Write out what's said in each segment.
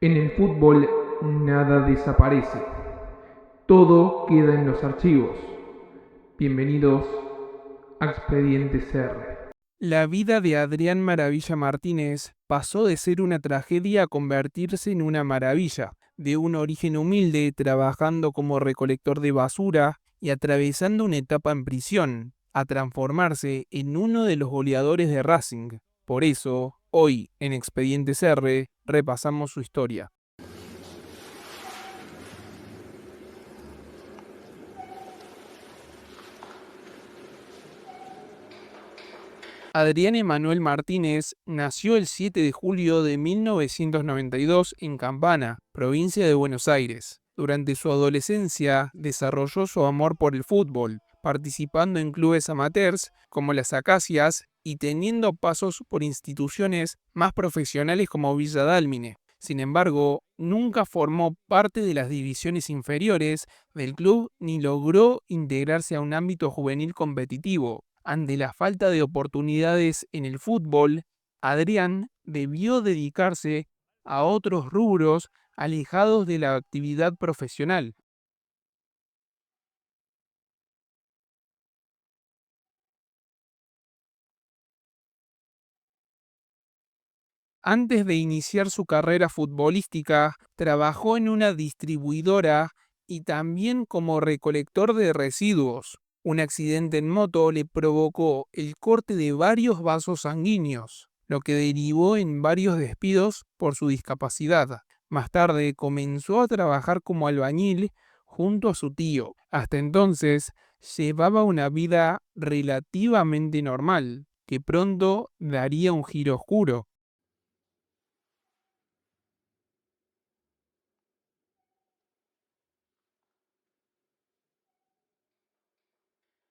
En el fútbol nada desaparece, todo queda en los archivos. Bienvenidos a Expedientes R. La vida de Adrián Maravilla Martínez pasó de ser una tragedia a convertirse en una maravilla. De un origen humilde, trabajando como recolector de basura y atravesando una etapa en prisión, a transformarse en uno de los goleadores de Racing. Por eso, hoy en Expedientes R, repasamos su historia. Adrián Emanuel Martínez nació el 7 de julio de 1992 en Campana, provincia de Buenos Aires. Durante su adolescencia desarrolló su amor por el fútbol, participando en clubes amateurs como las Acacias y teniendo pasos por instituciones más profesionales como Villa Dálmine. Sin embargo, nunca formó parte de las divisiones inferiores del club ni logró integrarse a un ámbito juvenil competitivo. Ante la falta de oportunidades en el fútbol, Adrián debió dedicarse a otros rubros alejados de la actividad profesional. Antes de iniciar su carrera futbolística, trabajó en una distribuidora y también como recolector de residuos. Un accidente en moto le provocó el corte de varios vasos sanguíneos, lo que derivó en varios despidos por su discapacidad. Más tarde comenzó a trabajar como albañil junto a su tío. Hasta entonces llevaba una vida relativamente normal, que pronto daría un giro oscuro.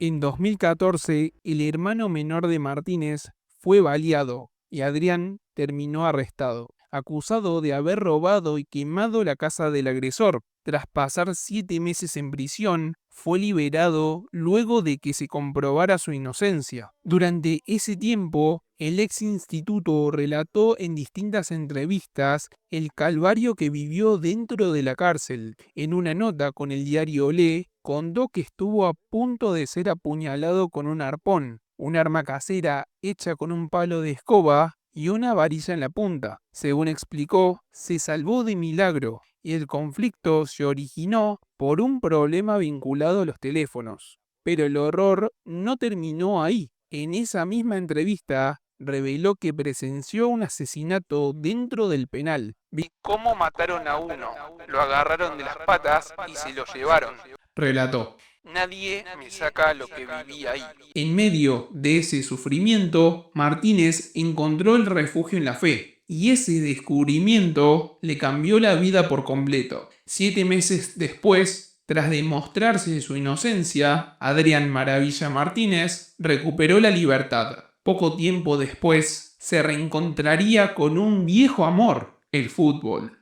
En 2014, el hermano menor de Martínez fue baleado y Adrián terminó arrestado, acusado de haber robado y quemado la casa del agresor. Tras pasar 7 meses en prisión, fue liberado luego de que se comprobara su inocencia. Durante ese tiempo, el ex instituto relató en distintas entrevistas el calvario que vivió dentro de la cárcel. En una nota con el diario Olé, contó que estuvo a punto de ser apuñalado con un arpón, un arma casera hecha con un palo de escoba y una varilla en la punta. Según explicó, se salvó de milagro y el conflicto se originó por un problema vinculado a los teléfonos. Pero el horror no terminó ahí. En esa misma entrevista reveló que presenció un asesinato dentro del penal. Vi cómo mataron a uno, lo agarraron de las patas y se lo llevaron. Relató. Nadie me saca lo que viví ahí. En medio de ese sufrimiento, Martínez encontró el refugio en la fe, y ese descubrimiento le cambió la vida por completo. 7 meses después, tras demostrarse su inocencia, Adrián Maravilla Martínez recuperó la libertad. Poco tiempo después, se reencontraría con un viejo amor, el fútbol.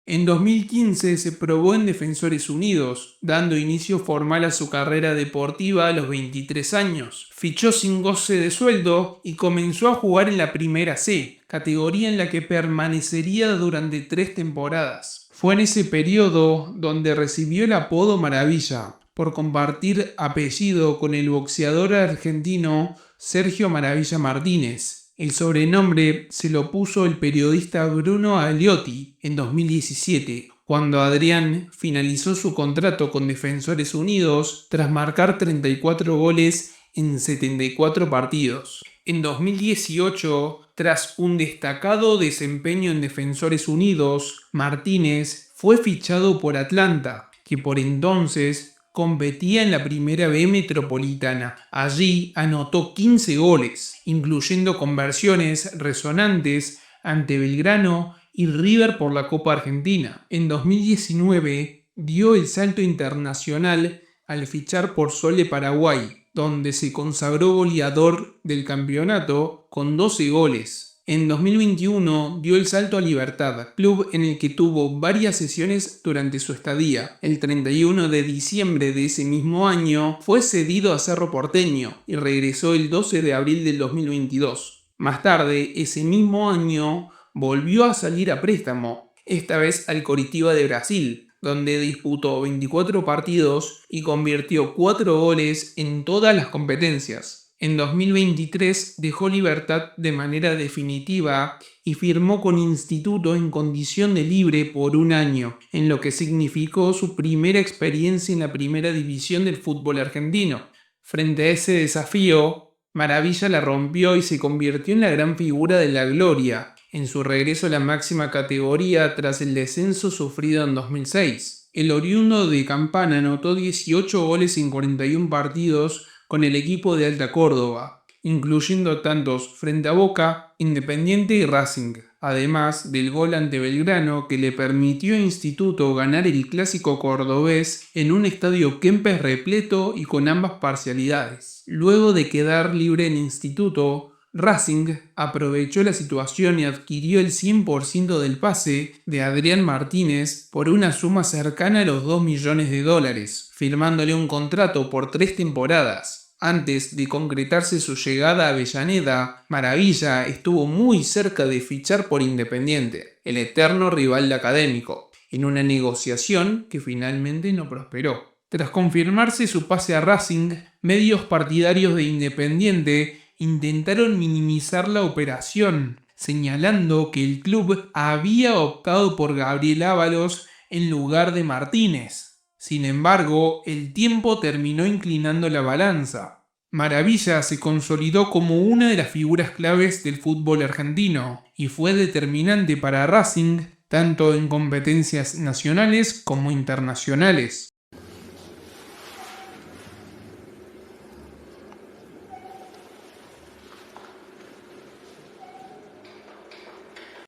En 2015 se probó en Defensores Unidos, dando inicio formal a su carrera deportiva a los 23 años. Fichó sin goce de sueldo y comenzó a jugar en la Primera C, categoría en la que permanecería durante 3 temporadas. Fue en ese periodo donde recibió el apodo Maravilla, por compartir apellido con el boxeador argentino Sergio Maravilla Martínez. El sobrenombre se lo puso el periodista Bruno Aliotti en 2017, cuando Adrián finalizó su contrato con Defensores Unidos tras marcar 34 goles en 74 partidos. En 2018, tras un destacado desempeño en Defensores Unidos, Martínez fue fichado por Atlanta, que por entonces competía en la Primera B metropolitana. Allí anotó 15 goles, incluyendo conversiones resonantes ante Belgrano y River por la Copa Argentina. En 2019 dio el salto internacional al fichar por Sole Paraguay, donde se consagró goleador del campeonato con 12 goles. En 2021 dio el salto a Libertad, club en el que tuvo varias sesiones durante su estadía. El 31 de diciembre de ese mismo año fue cedido a Cerro Porteño y regresó el 12 de abril del 2022. Más tarde, ese mismo año, volvió a salir a préstamo, esta vez al Coritiba de Brasil, donde disputó 24 partidos y convirtió 4 goles en todas las competencias. En 2023 dejó Libertad de manera definitiva y firmó con Instituto en condición de libre por un año, en lo que significó su primera experiencia en la primera división del fútbol argentino. Frente a ese desafío, Maravilla la rompió y se convirtió en la gran figura de la gloria, en su regreso a la máxima categoría tras el descenso sufrido en 2006. El oriundo de Campana anotó 18 goles en 41 partidos con el equipo de Alta Córdoba, incluyendo tantos frente a Boca, Independiente y Racing, además del gol ante Belgrano que le permitió a Instituto ganar el clásico cordobés en un estadio Kempes repleto y con ambas parcialidades. Luego de quedar libre en Instituto, Racing aprovechó la situación y adquirió el 100% del pase de Adrián Martínez por una suma cercana a los $2 millones, firmándole un contrato por 3 temporadas. Antes de concretarse su llegada a Avellaneda, Maravilla estuvo muy cerca de fichar por Independiente, el eterno rival de Académico, en una negociación que finalmente no prosperó. Tras confirmarse su pase a Racing, medios partidarios de Independiente intentaron minimizar la operación, señalando que el club había optado por Gabriel Ábalos en lugar de Martínez. Sin embargo, el tiempo terminó inclinando la balanza. Maravilla se consolidó como una de las figuras claves del fútbol argentino y fue determinante para Racing tanto en competencias nacionales como internacionales.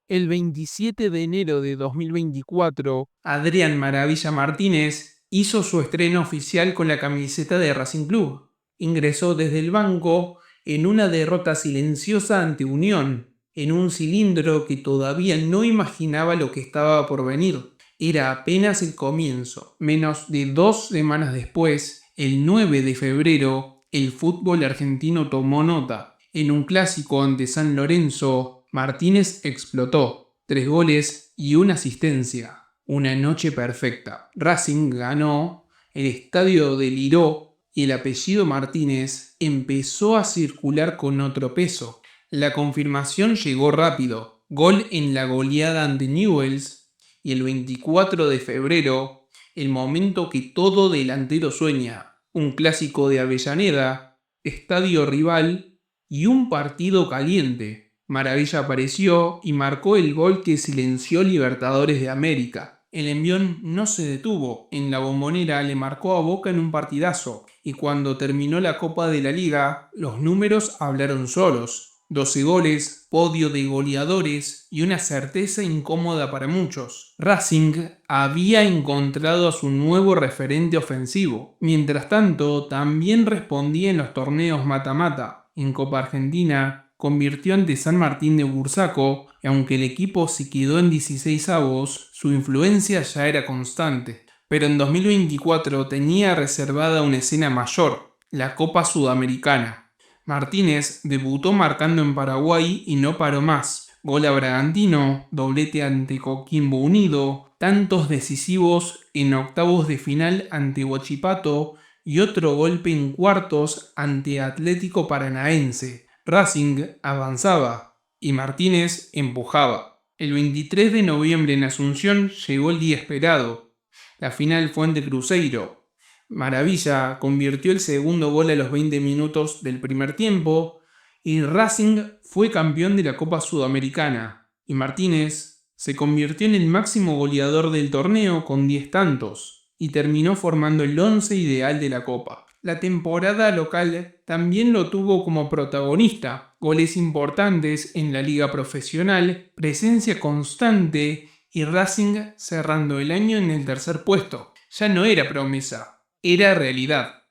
El 27 de enero de 2024, Adrián Maravilla Martínez hizo su estreno oficial con la camiseta de Racing Club. Ingresó desde el banco en una derrota silenciosa ante Unión, en un cilindro que todavía no imaginaba lo que estaba por venir. Era apenas el comienzo. Menos de 2 semanas después, el 9 de febrero, el fútbol argentino tomó nota. En un clásico ante San Lorenzo, Martínez explotó, 3 goles y una asistencia. Una noche perfecta. Racing ganó, el estadio deliró y el apellido Martínez empezó a circular con otro peso. La confirmación llegó rápido. Gol en la goleada ante Newell's y el 24 de febrero, el momento que todo delantero sueña. Un clásico de Avellaneda, estadio rival y un partido caliente. Maravilla apareció y marcó el gol que silenció Libertadores de América. El envión no se detuvo, en la Bombonera le marcó a Boca en un partidazo, y cuando terminó la Copa de la Liga, los números hablaron solos. 12 goles, podio de goleadores y una certeza incómoda para muchos. Racing había encontrado a su nuevo referente ofensivo. Mientras tanto, también respondía en los torneos mata-mata. En Copa Argentina, convirtió ante San Martín de Bursaco y aunque el equipo se quedó en 16avos, su influencia ya era constante. Pero en 2024 tenía reservada una escena mayor, la Copa Sudamericana. Martínez debutó marcando en Paraguay y no paró más. Gol a Bragantino, doblete ante Coquimbo Unido, tantos decisivos en octavos de final ante Huachipato y otro golpe en cuartos ante Atlético Paranaense. Racing avanzaba y Martínez empujaba. El 23 de noviembre en Asunción llegó el día esperado. La final fue ante Cruzeiro. Maravilla convirtió el segundo gol a los 20 minutos del primer tiempo y Racing fue campeón de la Copa Sudamericana. Y Martínez se convirtió en el máximo goleador del torneo con 10 tantos y terminó formando el once ideal de la Copa. La temporada local también lo tuvo como protagonista, goles importantes en la liga profesional, presencia constante y Racing cerrando el año en el tercer puesto. Ya no era promesa, era realidad.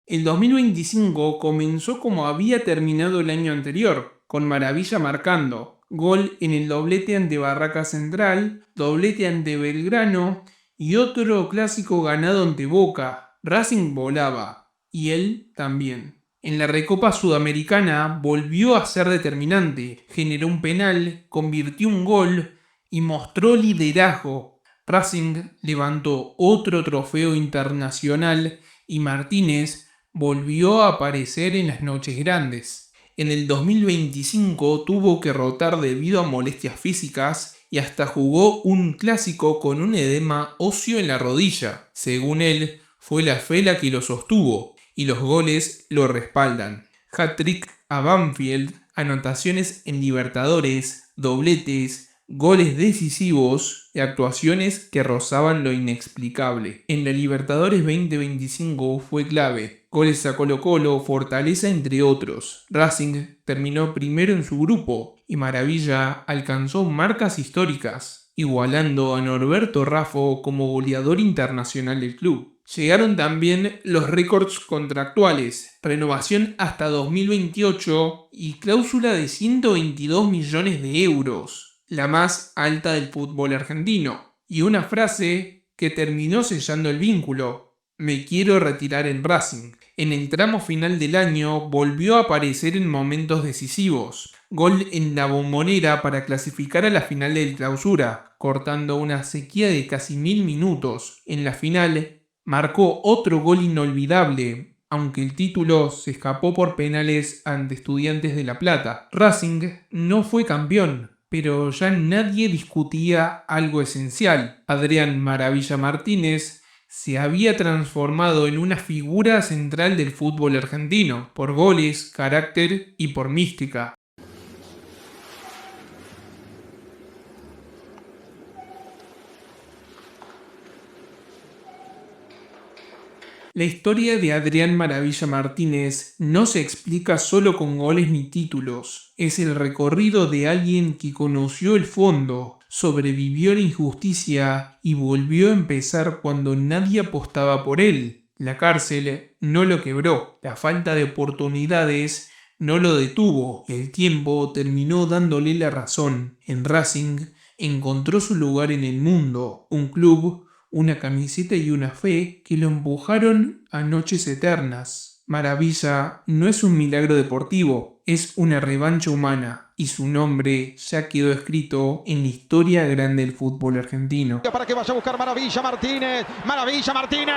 El 2025 comenzó como había terminado el año anterior, con Maravilla marcando gol en el doblete ante Barraca Central, doblete ante Belgrano y otro clásico ganado ante Boca. Racing volaba, y él también. En la Recopa Sudamericana volvió a ser determinante, generó un penal, convirtió un gol y mostró liderazgo. Racing levantó otro trofeo internacional y Martínez volvió a aparecer en las noches grandes. En el 2025 tuvo que rotar debido a molestias físicas y hasta jugó un clásico con un edema óseo en la rodilla. Según él, fue la fe la que lo sostuvo y los goles lo respaldan. Hat-trick a Banfield, anotaciones en Libertadores, dobletes, goles decisivos y actuaciones que rozaban lo inexplicable. En la Libertadores 2025 fue clave. Goles a Colo-Colo, Fortaleza entre otros. Racing terminó primero en su grupo y Maravilla alcanzó marcas históricas, igualando a Norberto Raffo como goleador internacional del club. Llegaron también los récords contractuales, renovación hasta 2028 y cláusula de 122 millones de euros, la más alta del fútbol argentino. Y una frase que terminó sellando el vínculo: me quiero retirar en Racing. En el tramo final del año volvió a aparecer en momentos decisivos. Gol en la Bombonera para clasificar a la final del Clausura, cortando una sequía de casi 1000 minutos. En la final marcó otro gol inolvidable, aunque el título se escapó por penales ante Estudiantes de La Plata. Racing no fue campeón, pero ya nadie discutía algo esencial. Adrián Maravilla Martínez se había transformado en una figura central del fútbol argentino, por goles, carácter y por mística. La historia de Adrián Maravilla Martínez no se explica solo con goles ni títulos, es el recorrido de alguien que conoció el fondo, sobrevivió a la injusticia y volvió a empezar cuando nadie apostaba por él. La cárcel no lo quebró, la falta de oportunidades no lo detuvo, el tiempo terminó dándole la razón. En Racing encontró su lugar en el mundo, un club, una camiseta y una fe que lo empujaron a noches eternas. Maravilla no es un milagro deportivo, es una revancha humana y su nombre ya quedó escrito en la historia grande del fútbol argentino. Para que vaya a buscar Maravilla Martínez. ¡Maravilla Martínez!